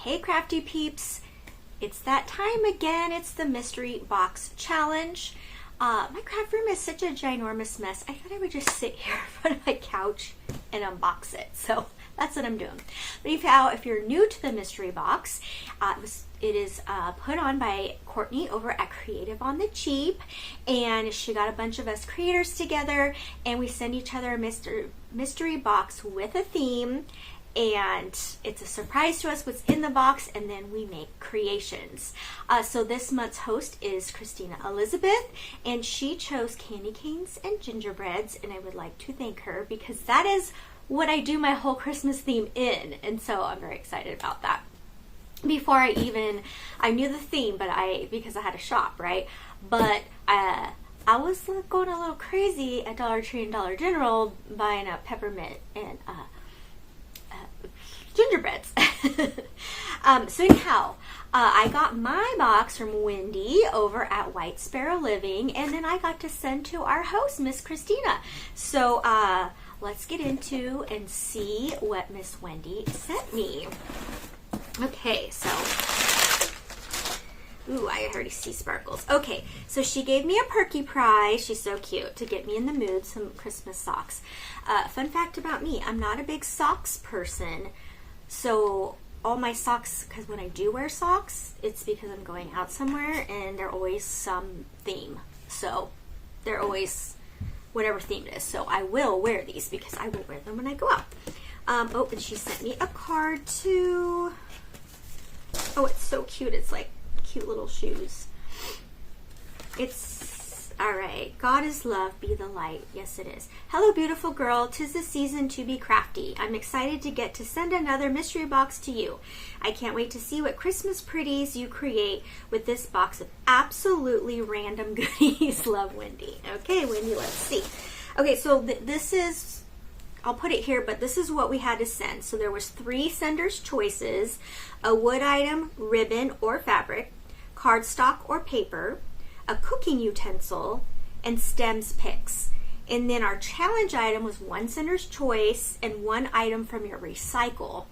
Hey Crafty Peeps, it's that time again. It's the mystery box challenge. My craft room is such a ginormous mess. I thought I would just sit here in front of my couch and unbox it. So that's what I'm doing. But if you're new to the mystery box, it is put on by Courtney over at Creative on the Cheap, and she got a bunch of us creators together, and we send each other a mystery box with a theme, and it's a surprise to us what's in the box, and then we make creations. So this month's host is Christina Elizabeth, and she chose candy canes and gingerbreads, and I would like to thank her because that is what I do my whole Christmas theme in, and so I'm very excited about that. Before I knew the theme, but because I had to shop, right? But I was going a little crazy at Dollar Tree and Dollar General buying a peppermint and gingerbreads. So anyhow, I got my box from Wendy over at White Sparrow Living, and then I got to send to our host, Miss Christina. So let's get into and see what Miss Wendy sent me. Okay, so, ooh, I already see sparkles. Okay, so she gave me a Perky Prize. She's so cute to get me in the mood, some Christmas socks. Fun fact about me, I'm not a big socks person. So all my socks, because when I do wear socks, it's because I'm going out somewhere and they're always some theme. So they're always whatever theme it is. So I will wear these because I will wear them when I go out. Oh, and she sent me a card too. Oh, it's so cute. It's like cute little shoes. It's, all right. God is love, be the light. Yes, it is. Hello, beautiful girl. 'Tis the season to be crafty. I'm excited to get to send another mystery box to you. I can't wait to see what Christmas pretties you create with this box of absolutely random goodies. Love, Wendy. Okay, Wendy, let's see. Okay, so this is, I'll put it here, but this is what we had to send. So there was 3 sender's choices: a wood item, ribbon or fabric, cardstock or paper, a cooking utensil, and stems picks. And then our challenge item was 1 sender's choice and 1 item from your recycle.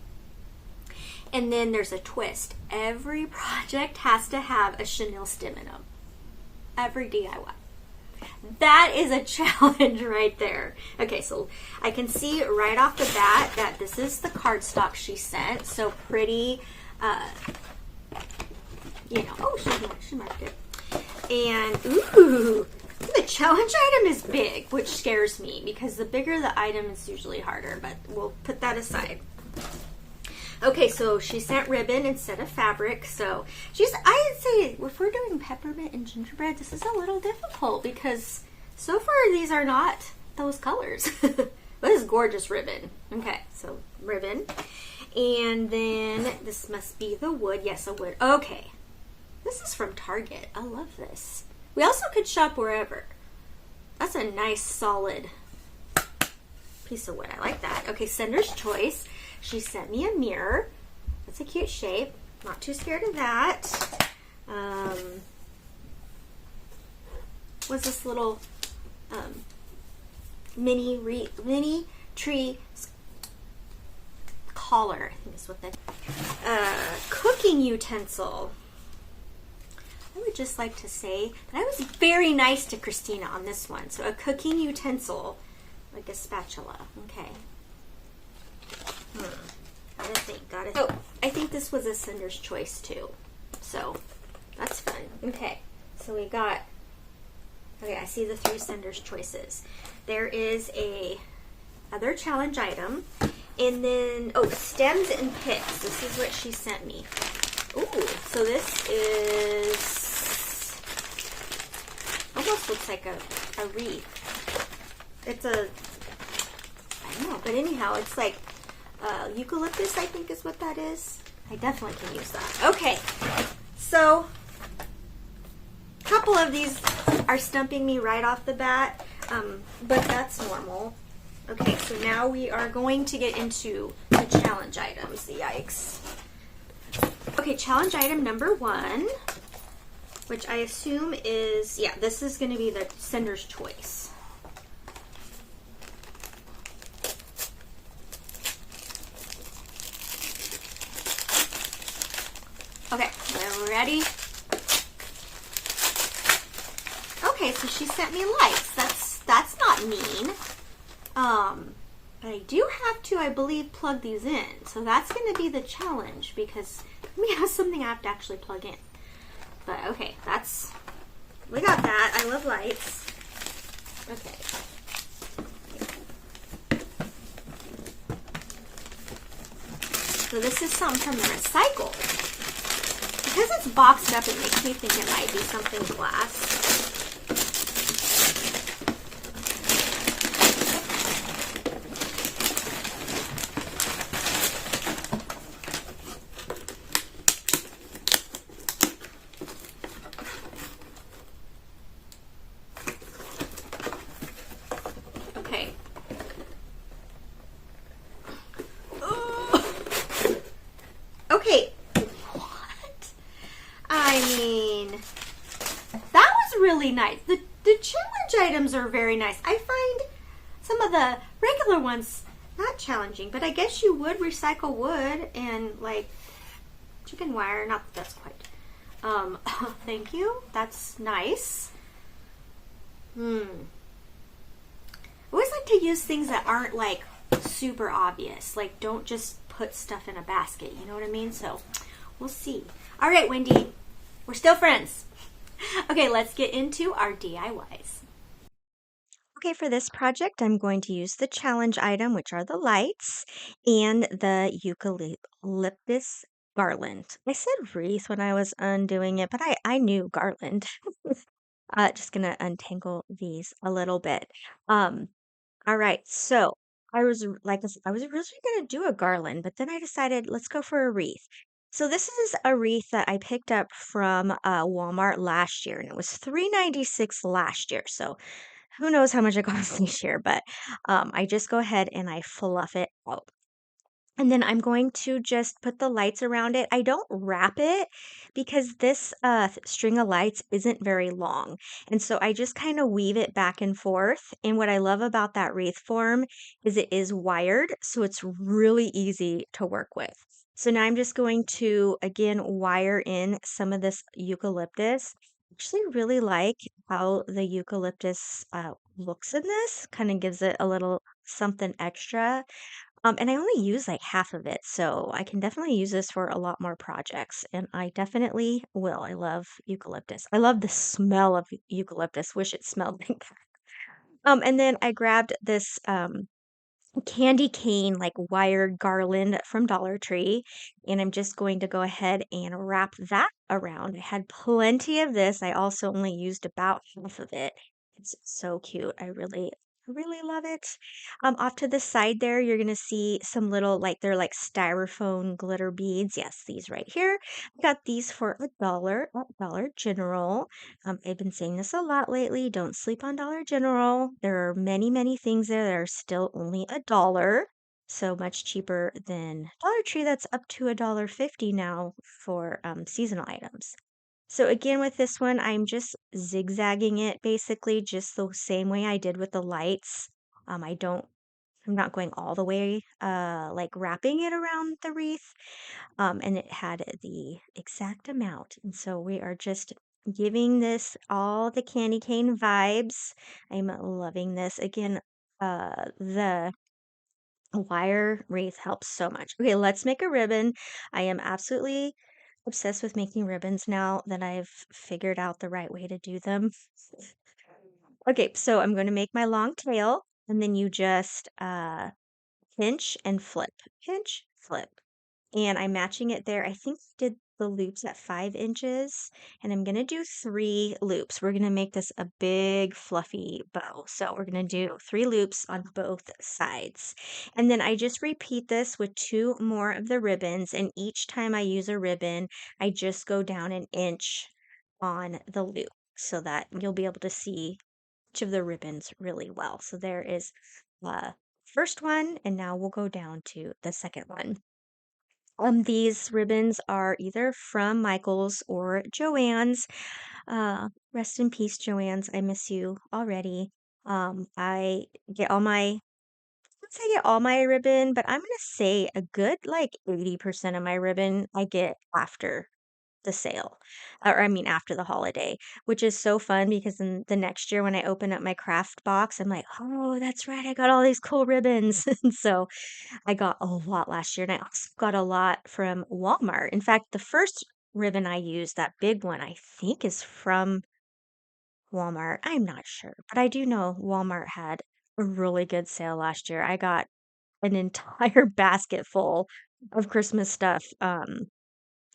And then there's a twist. Every project has to have a chenille stem in them. Every DIY. That is a challenge right there. Okay, so I can see right off the bat that this is the cardstock she sent. So pretty, you know, oh, she marked it. And, ooh, the challenge item is big, which scares me because the bigger the item is usually harder, but we'll put that aside. Okay, so she sent ribbon instead of fabric. So I'd say if we're doing peppermint and gingerbread, this is a little difficult because so far these are not those colors. But this is gorgeous ribbon. Okay, so ribbon. And then this must be the wood. Yes, a wood. Okay. This is from Target. I love this. We also could shop wherever. That's a nice solid piece of wood. I like that. Okay, sender's choice. She sent me a mirror. That's a cute shape. Not too scared of that. What's this little mini tree collar? I think is what that. Cooking utensil. I would just like to say that I was very nice to Christina on this one. So a cooking utensil, like a spatula. Okay. Gotta think. Oh, I think this was a sender's choice too. So that's fun. Okay. So we got, okay, I see the 3 sender's choices. There is a other challenge item. And then, oh, stems and picks. This is what she sent me. Ooh, so this is, almost looks like a wreath. It's a, I don't know, but anyhow, it's like eucalyptus, I think is what that is. I definitely can use that. Okay, so a couple of these are stumping me right off the bat, but that's normal. Okay, so now we are going to get into the challenge items. Yikes. Okay, challenge item number 1, which I assume is, yeah, this is going to be the sender's choice. ready? Okay, so she sent me lights. That's not mean. But I do have to, I believe, plug these in. So that's going to be the challenge because we have something I have to actually plug in. But okay, we got that. I love lights. Okay. So this is some from the recycle. Because it's boxed up, it makes me think it might be something glass. Okay. Okay. What? I mean, that was really nice. The challenge items are very nice. I find some of the regular ones not challenging, but I guess you would recycle wood and like chicken wire. Not that that's quite. Thank you. That's nice. I always like to use things that aren't like super obvious. Like don't just put stuff in a basket. You know what I mean? So we'll see. All right, Wendy, we're still friends. Okay, let's get into our DIYs. Okay, for this project, I'm going to use the challenge item, which are the lights, and the eucalyptus garland. I said wreath when I was undoing it, but I knew garland. Just gonna untangle these a little bit. Um, all right, so I was originally gonna do a garland, but then I decided let's go for a wreath. So this is a wreath that I picked up from Walmart last year, and it was $3.96 last year. So who knows how much it costs this year, but I just go ahead and I fluff it out. And then I'm going to just put the lights around it. I don't wrap it because this string of lights isn't very long. And so I just kind of weave it back and forth. And what I love about that wreath form is it is wired, so it's really easy to work with. So now I'm just going to, again, wire in some of this eucalyptus. I actually really like how the eucalyptus looks in this, kind of gives it a little something extra. And I only use like half of it, so I can definitely use this for a lot more projects, and I definitely will. I love eucalyptus. I love the smell of eucalyptus. Wish it smelled like that. And then I grabbed this candy cane like wired garland from Dollar Tree, and I'm just going to go ahead and wrap that around. I had plenty of this. I also only used about half of it. It's so cute. I really love it. Off to the side there, you're gonna see some little like they're like styrofoam glitter beads. Yes, these right here. I got these for $1 at Dollar General. I've been saying this a lot lately. Don't sleep on Dollar General. There are many, many things there that are still only $1. So much cheaper than Dollar Tree that's up to $1.50 now for seasonal items. So again, with this one, I'm just zigzagging it basically just the same way I did with the lights. I'm not going all the way, like wrapping it around the wreath. And it had the exact amount. And so we are just giving this all the candy cane vibes. I'm loving this. Again, the wire wreath helps so much. Okay, let's make a ribbon. I am absolutely obsessed with making ribbons now that I've figured out the right way to do them. Okay, so I'm going to make my long tail, and then you just pinch and flip, pinch, flip. And I'm matching it there. I think I did the loops at 5 inches, and I'm gonna do 3 loops. We're gonna make this a big fluffy bow. So we're gonna do 3 loops on both sides. And then I just repeat this with 2 more of the ribbons. And each time I use a ribbon, I just go down an inch on the loop so that you'll be able to see each of the ribbons really well. So there is first one, and now we'll go down to the second one. These ribbons are either from Michael's or Joann's. Rest in peace, Joann's. I miss you already. I get all my, let's say I get all my ribbon, but I'm gonna say a good like 80% of my ribbon I get after the sale, or I mean after the holiday, which is so fun because in the next year when I open up my craft box, I'm like, oh, that's right, I got all these cool ribbons. And so I got a lot last year, and I also got a lot from Walmart. In fact, the first ribbon I used, that big one, I think is from Walmart. I'm not sure, but I do know Walmart had a really good sale last year. I got an entire basket full of Christmas stuff. I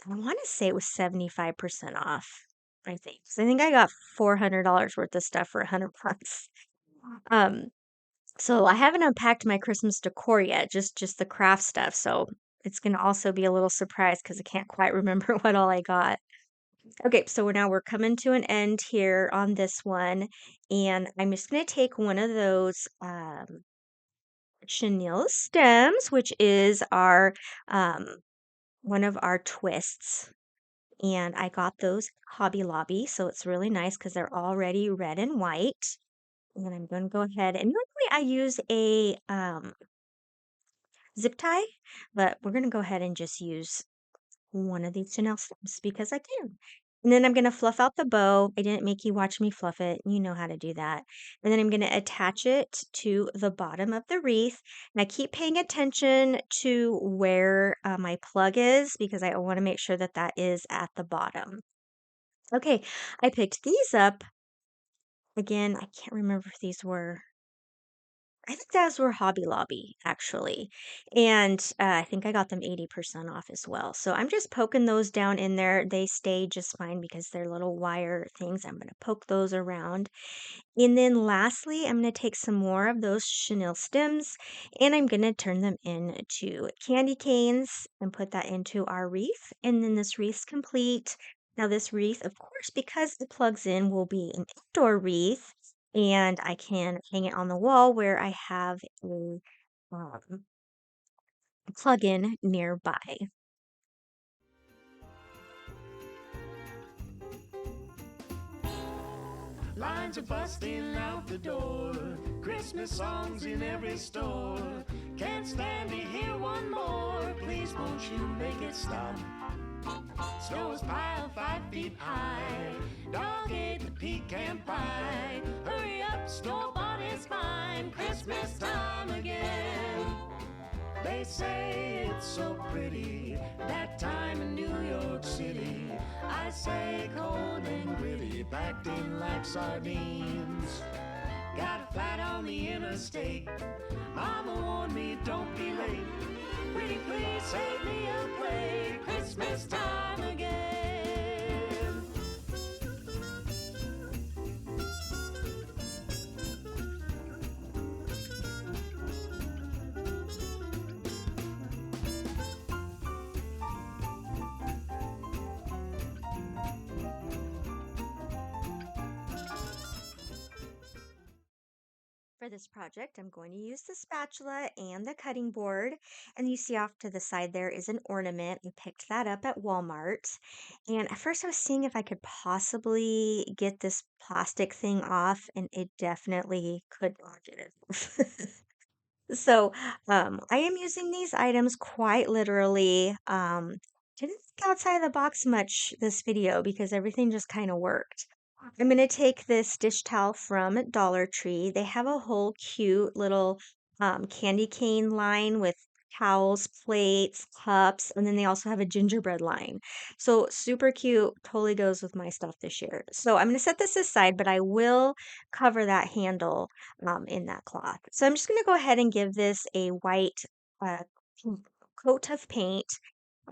want to say it was 75% off, I think. So I think I got $400 worth of stuff for $100. Um, so I haven't unpacked my Christmas decor yet, just the craft stuff. So it's gonna also be a little surprise because I can't quite remember what all I got. Okay, so we're coming to an end here on this one, and I'm just gonna take one of those chenille stems, which is our one of our twists. And I got those at Hobby Lobby, so it's really nice because they're already red and white. And I'm going to go ahead and normally I use a zip tie, but we're going to go ahead and just use one of these Chanel stems because I can. And then I'm going to fluff out the bow. I didn't make you watch me fluff it. You know how to do that. And then I'm going to attach it to the bottom of the wreath. And I keep paying attention to where my plug is because I want to make sure that that is at the bottom. Okay, I picked these up. Again, I can't remember if these were, I think those were Hobby Lobby, actually. And I think I got them 80% off as well. So I'm just poking those down in there. They stay just fine because they're little wire things. I'm going to poke those around. And then lastly, I'm going to take some more of those chenille stems and I'm going to turn them into candy canes and put that into our wreath. And then this wreath's complete. Now, this wreath, of course, because it plugs in, will be an indoor wreath. And I can hang it on the wall where I have a plug-in nearby. Lines are busting out the door. Christmas songs in every store. Can't stand to hear one more. Please won't you make it stop? Snow is piled 5 feet high. Dog ate the pecan pie. Hurry up, store-bought is fine. Christmas time again. They say it's so pretty, that time in New York City. I say cold and gritty, packed in like sardines. Got a flat on the interstate. Mama warned me, don't be late. Pretty please save me a plate. Christmas time again. For this project, I'm going to use the spatula and the cutting board. And you see off to the side there is an ornament. I picked that up at Walmart. And at first I was seeing if I could possibly get this plastic thing off, and it definitely could not get it off. So, I am using these items quite literally. Didn't think outside the box much this video because everything just kind of worked. I'm going to take this dish towel from Dollar Tree. They have a whole cute little candy cane line with towels, plates, cups, and then they also have a gingerbread line. So super cute, totally goes with my stuff this year. So I'm going to set this aside, but I will cover that handle in that cloth. So I'm just going to go ahead and give this a white uh, coat of paint.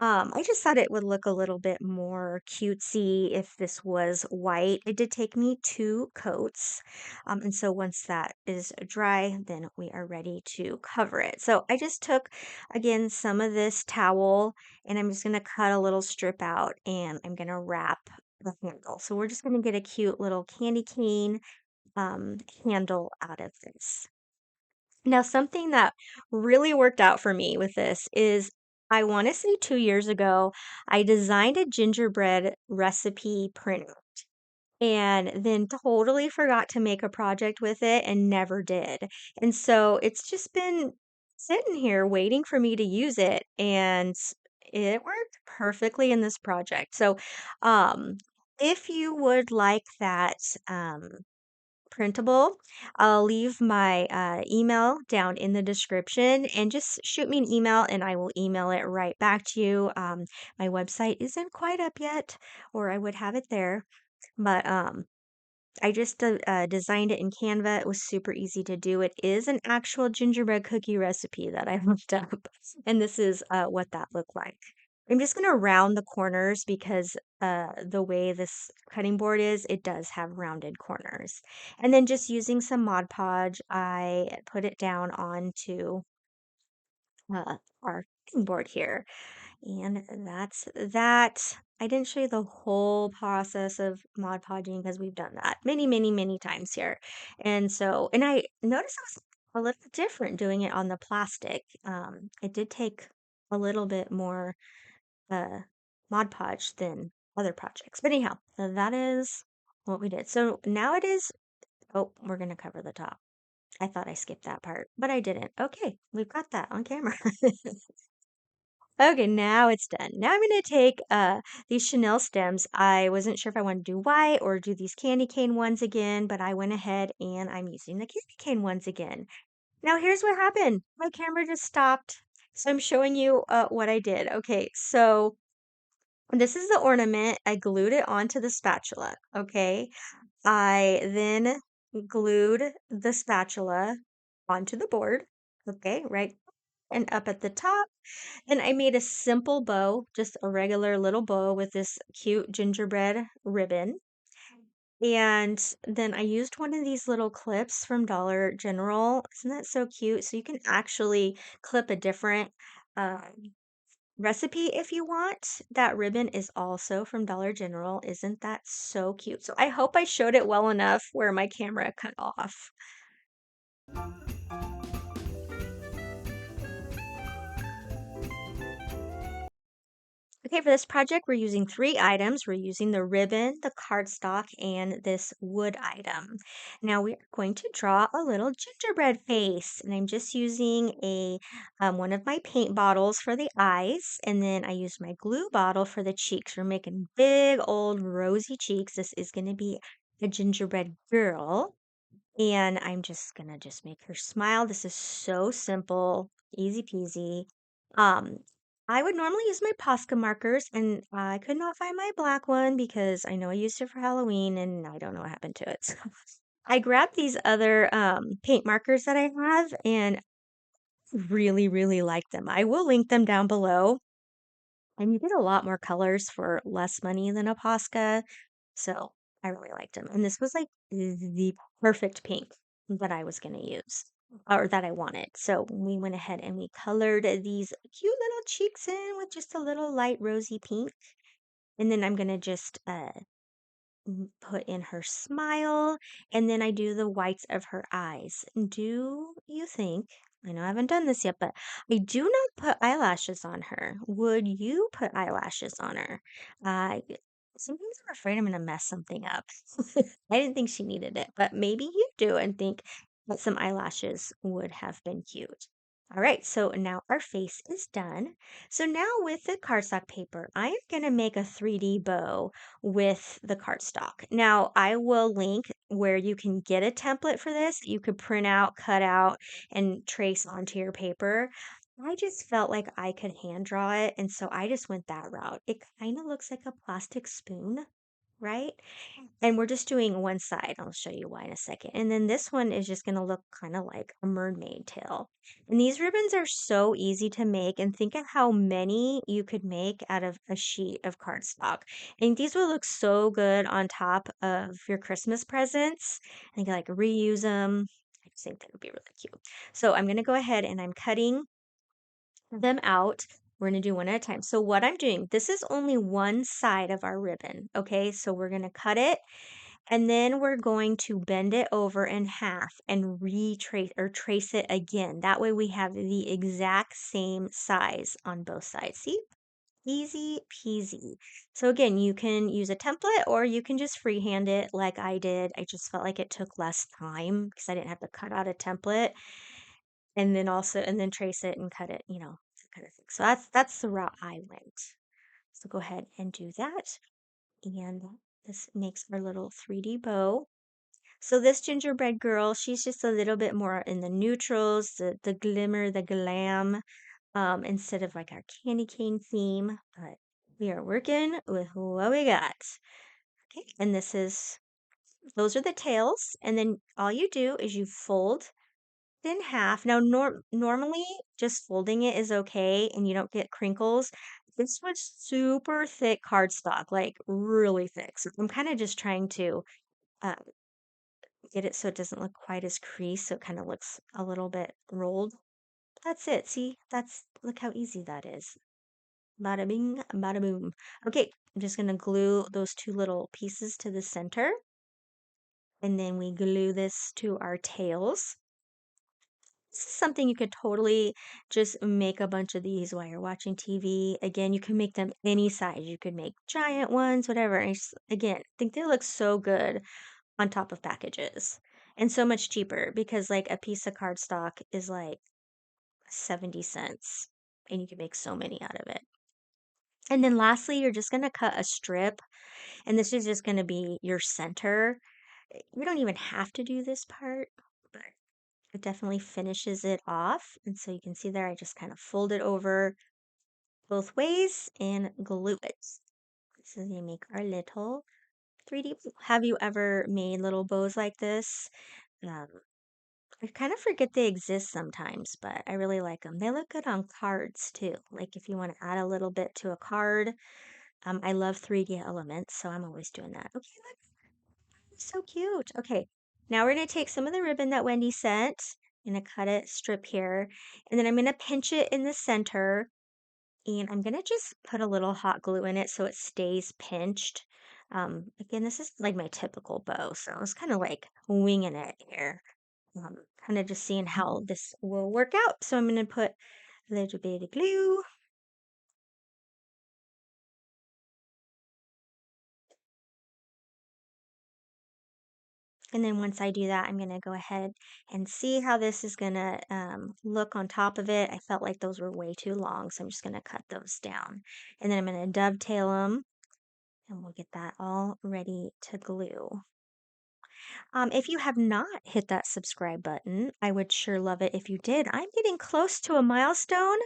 I just thought it would look a little bit more cutesy if this was white. It did take me 2 coats. And so once that is dry, then we are ready to cover it. So I just took, again, some of this towel and I'm just going to cut a little strip out and I'm going to wrap the handle. So we're just going to get a cute little candy cane handle out of this. Now, something that really worked out for me with this is I want to say 2 years ago, I designed a gingerbread recipe printout and then totally forgot to make a project with it and never did. And so it's just been sitting here waiting for me to use it. And It worked perfectly in this project. So, um, if you would like that, printable, I'll leave my email down in the description and just shoot me an email and I will email it right back to you. My website isn't quite up yet, or I would have it there, but I just designed it in Canva. It was super easy to do. It is an actual gingerbread cookie recipe that I looked up, and this is what that looked like. I'm just going to round the corners because the way this cutting board is, it does have rounded corners. And then just using some Mod Podge, I put it down onto our cutting board here. And that's that. I didn't show you the whole process of Mod Podging because we've done that many, many, many times here. And so, and I noticed it was a little different doing it on the plastic. It did take a little bit more uh, Mod Podge than other projects. But anyhow, so that is what we did. So now it is, oh, we're going to cover the top. I thought I skipped that part, but I didn't. Okay, we've got that on camera. Okay, now it's done. Now I'm going to take these Chanel stems. I wasn't sure if I want to do white or do these candy cane ones again, but I went ahead and I'm using the candy cane ones again. Now here's what happened. My camera just stopped. So I'm showing you what I did. Okay, so this is the ornament. I glued it onto the spatula. Okay, I then glued the spatula onto the board. Okay, right and up at the top. And I made a simple bow, just a regular little bow with this cute gingerbread ribbon. And then I used one of these little clips from Dollar General. Isn't that so cute? So you can actually clip a different recipe if you want. That ribbon is also from Dollar General. Isn't that so cute? So I hope I showed it well enough where my camera cut off. Okay, for this project, we're using three items. We're using the ribbon, the cardstock, and this wood item. Now we are going to draw a little gingerbread face, and I'm just using a one of my paint bottles for the eyes, and then I used my glue bottle for the cheeks. We're making big old rosy cheeks. This is going to be a gingerbread girl. And I'm just gonna just make her smile. This is so simple, easy peasy. Um, I would normally use my Posca markers, and I could not find my black one because I know I used it for Halloween, and I don't know what happened to it. So I grabbed these other paint markers that I have, and really, really like them. I will link them down below. And you get a lot more colors for less money than a Posca. So I really liked them. And this was like the perfect pink that I was going to use or that I wanted. So we went ahead and we colored these cute little cheeks in with just a little light rosy pink. And then I'm going to just put in her smile, and then I do the whites of her eyes. Do you think, I know I haven't done this yet, but I do not put eyelashes on her. Would you put eyelashes on her? Uh, Sometimes I'm afraid I'm going to mess something up. I didn't think she needed it, but maybe you do and think that some eyelashes would have been cute. All right, so now our face is done. So now with the cardstock paper, I am going to make a 3D bow with the cardstock. Now, I will link where you can get a template for this. You could print out, cut out, and trace onto your paper. I just felt like I could hand draw it, and so I just went that route. It kind of looks like a plastic spoon, right? And we're just doing one side. I'll show you why in a second. And then this one is just going to look kind of like a mermaid tail. And these ribbons are so easy to make. And think of how many you could make out of a sheet of cardstock. And these will look so good on top of your Christmas presents. And you can like reuse them. I just think that would be really cute. So I'm going to go ahead and I'm cutting them out. We're going to do one at a time. So what I'm doing, this is only one side of our ribbon. Okay, so we're going to cut it and then we're going to bend it over in half and retrace or trace it again. That way we have the exact same size on both sides. See? Easy peasy. So again, you can use a template or you can just freehand it like I did. I just felt like it took less time because I didn't have to cut out a template and then trace it and cut it, kind of thing. So that's the route I went. So go ahead and do that. And this makes our little 3D bow. So this gingerbread girl, she's just a little bit more in the neutrals, the glimmer, the glam, instead of like our candy cane theme. But we are working with what we got. Okay, and those are the tails. And then all you do is you fold it in half. Now, normally just folding it is okay and you don't get crinkles. This was super thick cardstock, like really thick. So I'm kind of just trying to uh, get it so it doesn't look quite as creased, so it kind of looks a little bit rolled. That's it. See, look how easy that is. Bada bing, bada boom. Okay, I'm just gonna glue those two little pieces to the center, and then we glue this to our tails. This is something you could totally just make a bunch of these while you're watching TV. Again, you can make them any size. You could make giant ones, whatever. Again, I think they look so good on top of packages and so much cheaper because like a piece of cardstock is like 70 cents and you can make so many out of it. And then lastly, you're just going to cut a strip, and this is just going to be your center. You don't even have to do this part, but it definitely finishes it off. And so you can see there, I just kind of fold it over both ways and glue it. So you make our little 3D. Have you ever made little bows like this? Um, I kind of forget they exist sometimes, but I really like them. They look good on cards too. Like if you want to add a little bit to a card. I love 3D elements, so I'm always doing that. Okay, look, so cute. Okay, now we're going to take some of the ribbon that Wendy sent. I'm going to cut it strip here, and then I'm going to pinch it in the center, and I'm going to just put a little hot glue in it so it stays pinched. Again, this is like my typical bow, so I was kind of like winging it here. Kind of just seeing how this will work out. So I'm going to put a little bit of glue. And then once I do that, I'm going to go ahead and see how this is going to look on top of it. I felt like those were way too long, so I'm just going to cut those down. And then I'm going to dovetail them, and we'll get that all ready to glue. If you have not hit that subscribe button, I would sure love it if you did. I'm getting close to a milestone.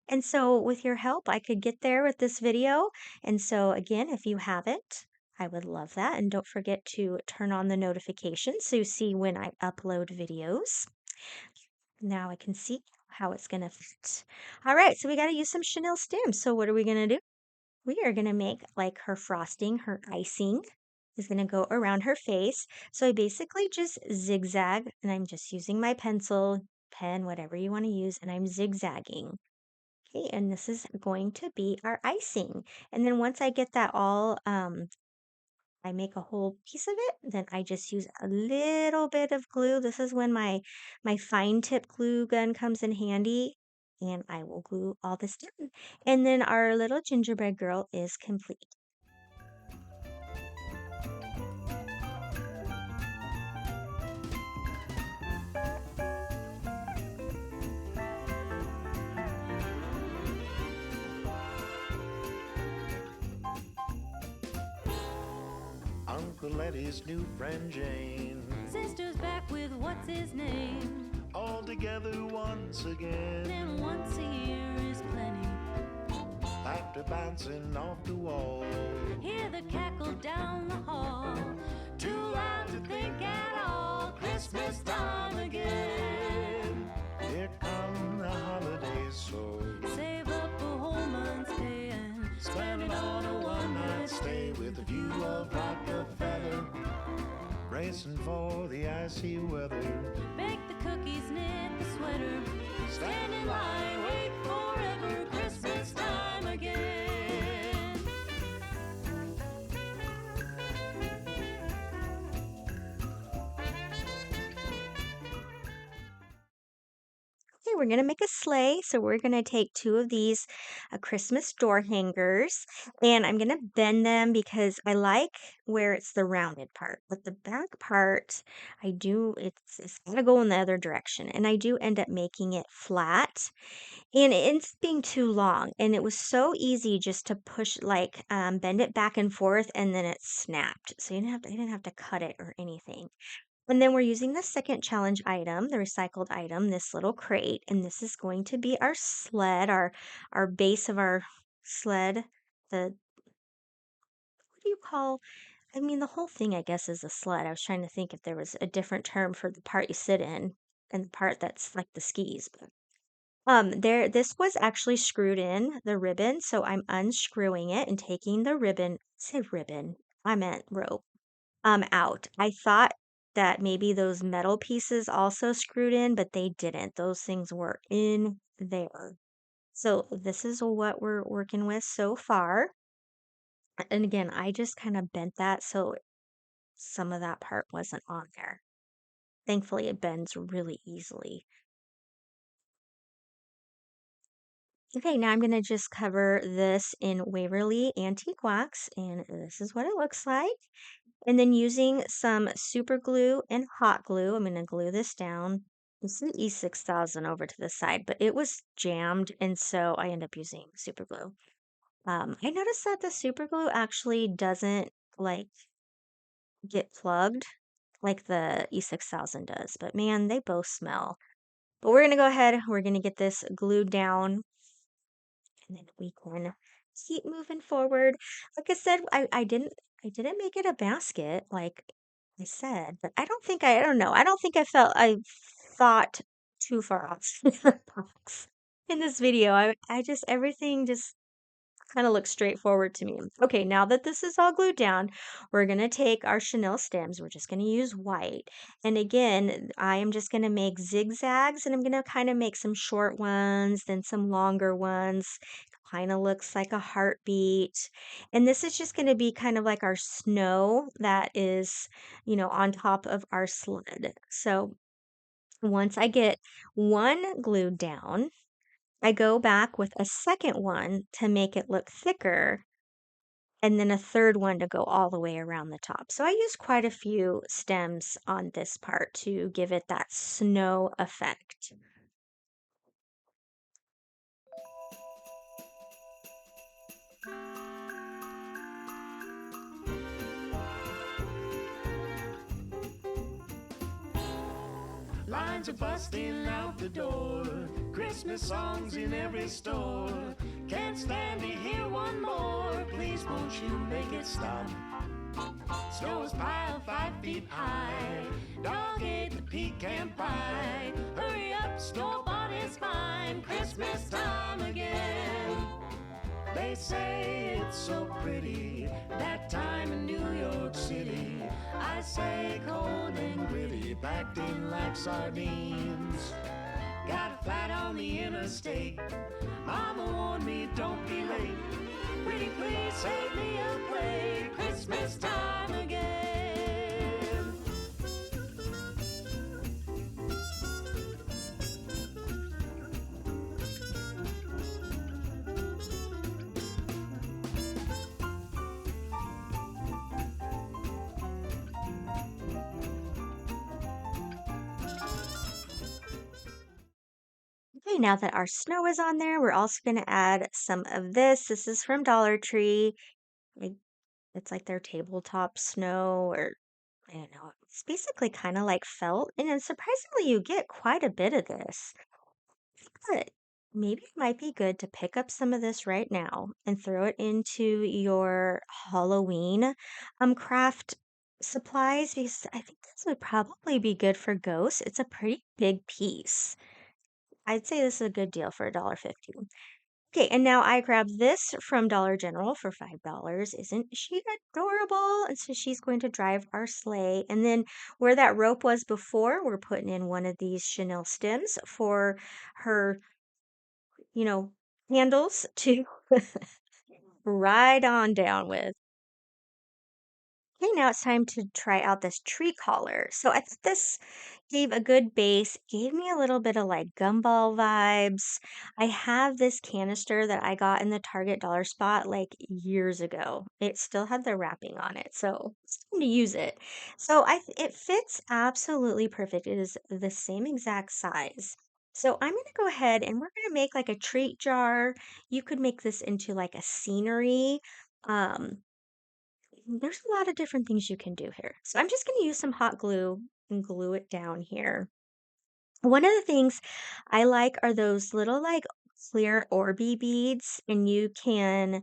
And so with your help, I could get there with this video. And so again, if you haven't, I would love that. And don't forget to turn on the notifications so you see when I upload videos. Now I can see how it's going to fit. All right, so we got to use some chenille stems. So what are we going to do? We are going to make like her frosting, her icing is going to go around her face. So I basically just zigzag, and I'm just using my pencil, pen, whatever you want to use, and I'm zigzagging. Okay, and this is going to be our icing. And then once I get that all, I make a whole piece of it, then I just use a little bit of glue. This is when my fine tip glue gun comes in handy, and I will glue all this down. And then our little gingerbread girl is complete. Uncle Eddie's new friend Jane, Sister's back with what's his name. all together once again. And once a year is plenty. Laughter bouncing off the wall. Hear the cackle down the hall. Too loud to think at all. Christmas time again. Here come the holidays, so Save up a whole month's pay and spend it on a one-night stay with a view of Rockefeller, racing for the icy weather. bake the cookies, knit the sweater. Stand in line, wait forever. Christmas time again. Okay, we're gonna make a sleigh. So we're gonna take two of these Christmas door hangers, and I'm gonna bend them because I like where it's the rounded part, but the back part, it's gotta go in the other direction, and I do end up making it flat, and it ends up being too long, and it was so easy just to push, like, bend it back and forth, and then it snapped. So I didn't have to cut it or anything. And then we're using the second challenge item, the recycled item, this little crate, and this is going to be our sled, our base of our sled. The what do you call? I mean, the whole thing, I guess, is a sled. I was trying to think if there was a different term for the part you sit in and the part that's like the skis. But this was actually screwed in the ribbon, so I'm unscrewing it and taking the ribbon. Say ribbon. I meant rope out. I thought that maybe those metal pieces also screwed in, but they didn't. Those things were in there. So this is what we're working with so far. And again, I just kind of bent that so some of that part wasn't on there. Thankfully, it bends really easily. Okay, now I'm going to just cover this in Waverly Antique Wax, and this is what it looks like. And then using some super glue and hot glue, I'm going to glue this down. This is E6000 over to the side, but it was jammed, and so I end up using super glue. I noticed that the super glue actually doesn't like get plugged like the E6000 does, but man, they both smell. But we're going to go ahead, we're going to get this glued down, and then we can keep moving forward. Like I said, I didn't make it a basket like I said, but I don't know. I thought too far off the box in this video. I just everything just kind of looks straightforward to me. Okay, now that this is all glued down, we're going to take our chenille stems. We're just going to use white. And again, I am just going to make zigzags, and I'm going to kind of make some short ones, then some longer ones. Kind of looks like a heartbeat. And this is just going to be kind of like our snow that is, on top of our sled. So once I get one glued down, I go back with a second one to make it look thicker, and then a third one to go all the way around the top. So I use quite a few stems on this part to give it that snow effect. Lines are busting out the door. Christmas songs in every store. Can't stand to hear one more. Please won't you make it stop? Snow is piled 5 feet high. Dog ate the pecan pie. Hurry up, snowball is mine. Christmas time again. They say it's so pretty, that time in New York City. I say cold and gritty, packed in like sardines. Got a flat on the interstate. Mama warned me, don't be late. Pretty please save me a plate. Christmas time again. Okay, now that our snow is on there, we're also going to add some of this. This is from Dollar Tree. I- It's like their tabletop snow, or I don't know. It's basically kind of like felt, and then surprisingly, you get quite a bit of this. But maybe it might be good to pick up some of this right now and throw it into your Halloween craft supplies, because I think this would probably be good for ghosts. It's a pretty big piece. I'd say this is a good deal for $1.50. Okay, and now I grabbed this from Dollar General for $5. Isn't she adorable? And so she's going to drive our sleigh. And then where that rope was before, we're putting in one of these chenille stems for her, you know, handles to ride on down with. Okay, now it's time to try out this tree collar. So I thought this gave a good base, gave me a little bit of like gumball vibes. I have this canister that I got in the Target dollar spot like years ago. It still had the wrapping on it, so it's time to use it. So it fits absolutely perfect. It is the same exact size. So I'm gonna go ahead and we're gonna make like a treat jar. You could make this into like a scenery. Um, there's a lot of different things you can do here. So I'm just gonna use some hot glue and glue it down here. One of the things I like are those little like clear Orby beads, and you can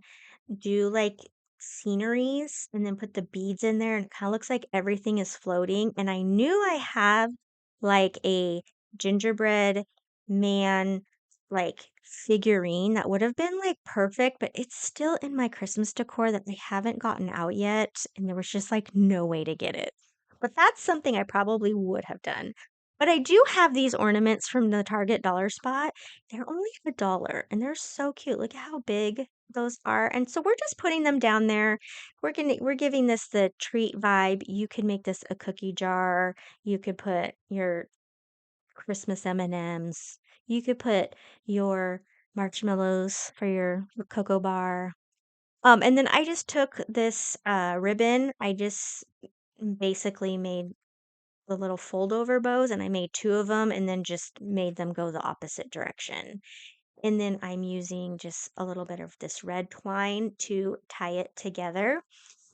do like sceneries and then put the beads in there, and it kind of looks like everything is floating. And I knew I have like a gingerbread man like figurine that would have been like perfect, but it's still in my Christmas decor that they haven't gotten out yet, and there was just like no way to get it. But that's something I probably would have done. But I do have these ornaments from the Target dollar spot. They're only $1 and they're so cute. Look at how big those are. And so we're just putting them down there. We're giving this the treat vibe. You could make this a cookie jar. You could put your Christmas M&Ms. You could put your marshmallows for your cocoa bar. And then I just took this ribbon. I just basically made the little fold over bows and I made two of them and then just made them go the opposite direction. And then I'm using just a little bit of this red twine to tie it together.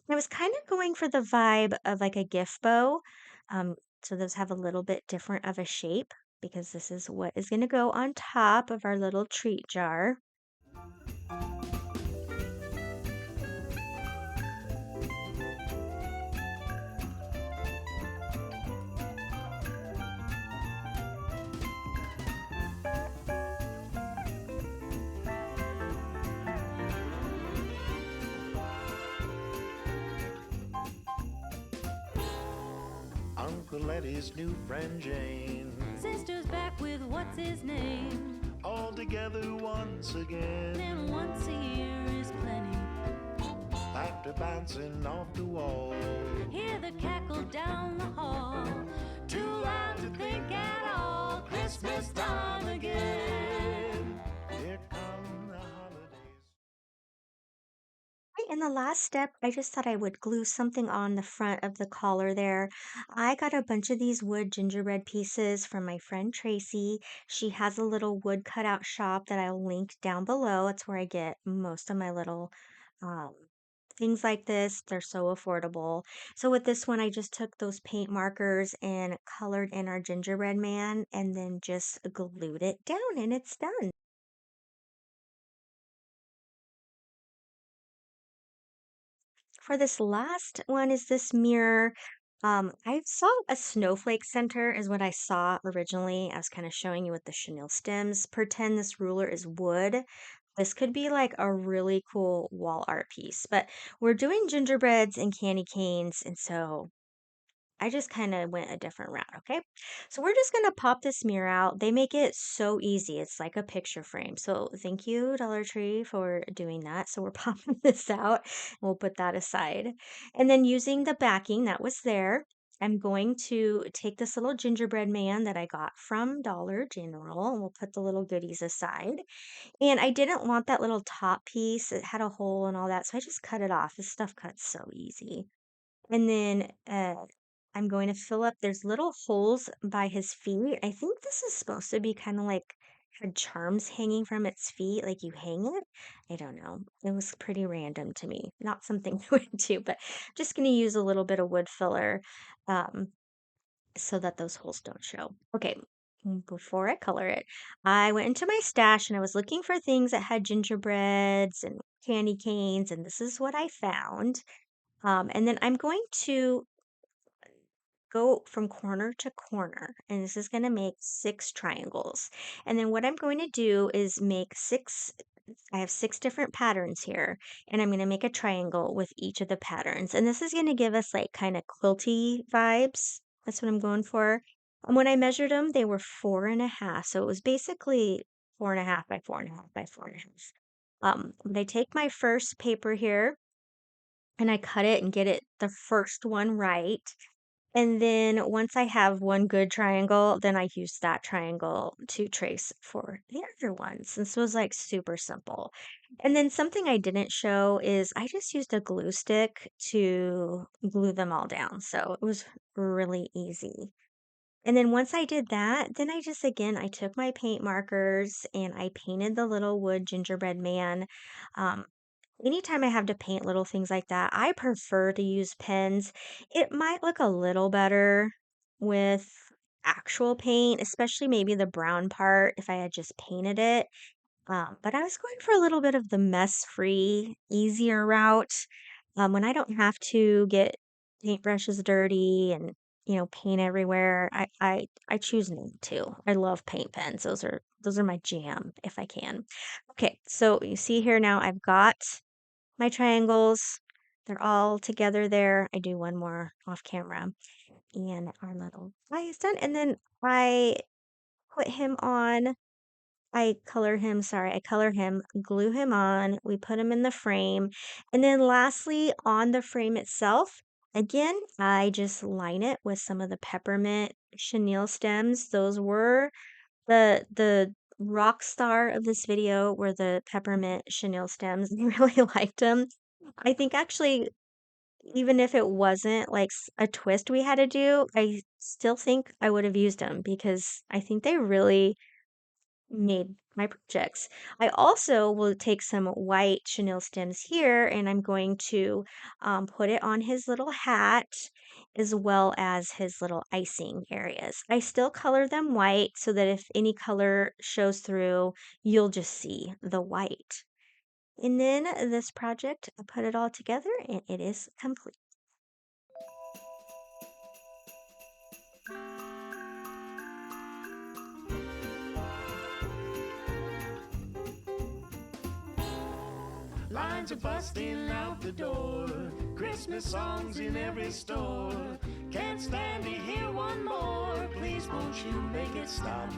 I was kind of going for the vibe of like a gift bow. Um, so those have a little bit different of a shape because this is what is going to go on top of our little treat jar. Uncle Eddie's new friend Jane, Sister's back with what's his name? all together once again. And once a year is plenty. Laughter bouncing off the wall. Hear the cackle down the hall. Too loud to think at all. Christmas time again. Here come the holidays. Right, and the last step, I just thought I would glue something on the front of the collar there. I got a bunch of these wood gingerbread pieces from my friend Tracy. She has a little wood cutout shop that I'll link down below. It's where I get most of my little um, things like this. They're so affordable. So with this one, I just took those paint markers and colored in our gingerbread man and then just glued it down and it's done. For this last one is this mirror. I saw a snowflake center is what I saw originally. I was kind of showing you with the chenille stems. Pretend this ruler is wood. This could be like a really cool wall art piece, but we're doing gingerbreads and candy canes, and so I just kind of went a different route, okay? So we're just gonna pop this mirror out. They make it so easy. It's like a picture frame. So thank you, Dollar Tree, for doing that. So we're popping this out. And we'll put that aside. And then using the backing that was there, I'm going to take this little gingerbread man that I got from Dollar General, and we'll put the little goodies aside. And I didn't want that little top piece. It had a hole and all that, so I just cut it off. This stuff cuts so easy. And then I'm going to fill up, there's little holes by his feet. I think this is supposed to be kind of like had charms hanging from its feet, like you hang it. I don't know. It was pretty random to me. Not something I would do, but just going to use a little bit of wood filler um, so that those holes don't show. Okay. Before I color it, I went into my stash and I was looking for things that had gingerbreads and candy canes, and this is what I found. And then I'm going to go from corner to corner, and this is going to make 6 triangles. And then what I'm going to do is make I have 6 different patterns here, and I'm going to make a triangle with each of the patterns. And this is going to give us like kind of quilty vibes. That's what I'm going for. And when I measured them, they were 4.5. So it was basically 4.5 by 4.5 by 4.5. But I take my first paper here and I cut it and get it the first one right. And then once I have one good triangle, then I use that triangle to trace for the other ones. This was like super simple. And then something I didn't show is I just used a glue stick to glue them all down. So it was really easy. And then once I did that, then I just again I took my paint markers and I painted the little wood gingerbread man. Um, Anytime I have to paint little things like that, I prefer to use pens. It might look a little better with actual paint, especially maybe the brown part if I had just painted it. But I was going for a little bit of the mess-free, easier route. When I don't have to get paintbrushes dirty and paint everywhere, I choose not to. I love paint pens. Those are my jam if I can. Okay, so you see here now I've got my triangles. They're all together there. I do one more off camera, and our little guy is done. And then I put him on. I color him, glue him on, we put him in the frame. And then lastly, on the frame itself, again, I just line it with some of the peppermint chenille stems. Those were the rock star of this video were the peppermint chenille stems. I really liked them. I think actually, even if it wasn't like a twist we had to do, I still think I would have used them because I think they really made my projects. I also will take some white chenille stems here and I'm going to put it on his little hat as well as his little icing areas. I still color them white so that if any color shows through, you'll just see the white. And then this project, I put it all together and it is complete. Lines are busting out the door. Christmas songs in every store. Can't stand to hear one more. Please won't you make it stop?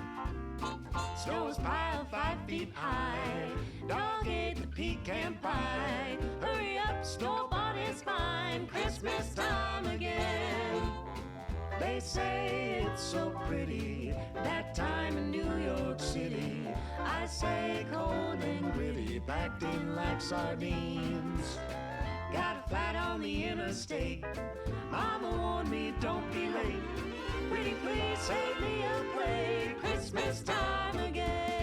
Snow is piled 5 feet high. Dog ate the pecan pie. Hurry up, snowball is fine. Christmas time again. They say it's so pretty, that time in New York City. I say cold and gritty, packed in like sardines. Got a flat on the interstate. Mama warned me, don't be late. Pretty please save me a plate. Christmas time again.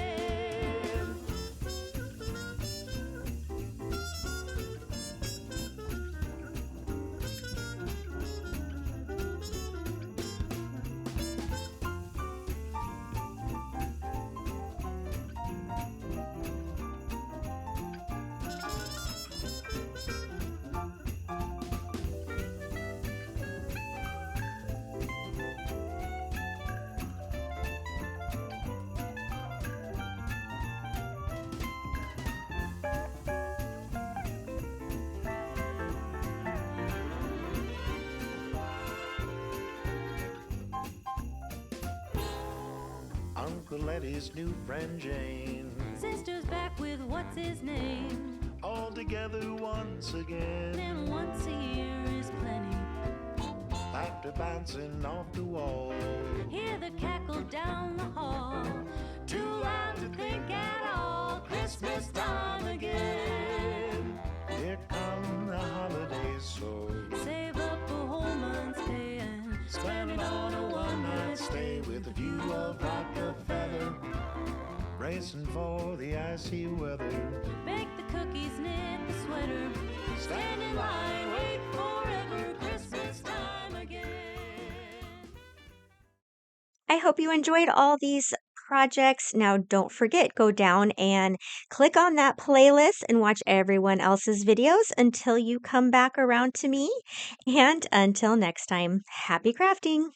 Uncle Eddie's new friend Jane. Sister's back with what's his name. All together once again. And once a year is plenty. Laughter bouncing off the wall. Hear the cackle down the hall. Too loud to think at all. Christmas time again. Here come the holidays, so Save up a whole month's pay and spend it on a one-night stay with a view of Rockefeller. Racing for the icy weather. bake the cookies, knit the sweater. Stand in line, wait forever. Christmas time again. I hope you enjoyed all these projects. Now, don't forget, go down and click on that playlist and watch everyone else's videos until you come back around to me. And until next time, happy crafting!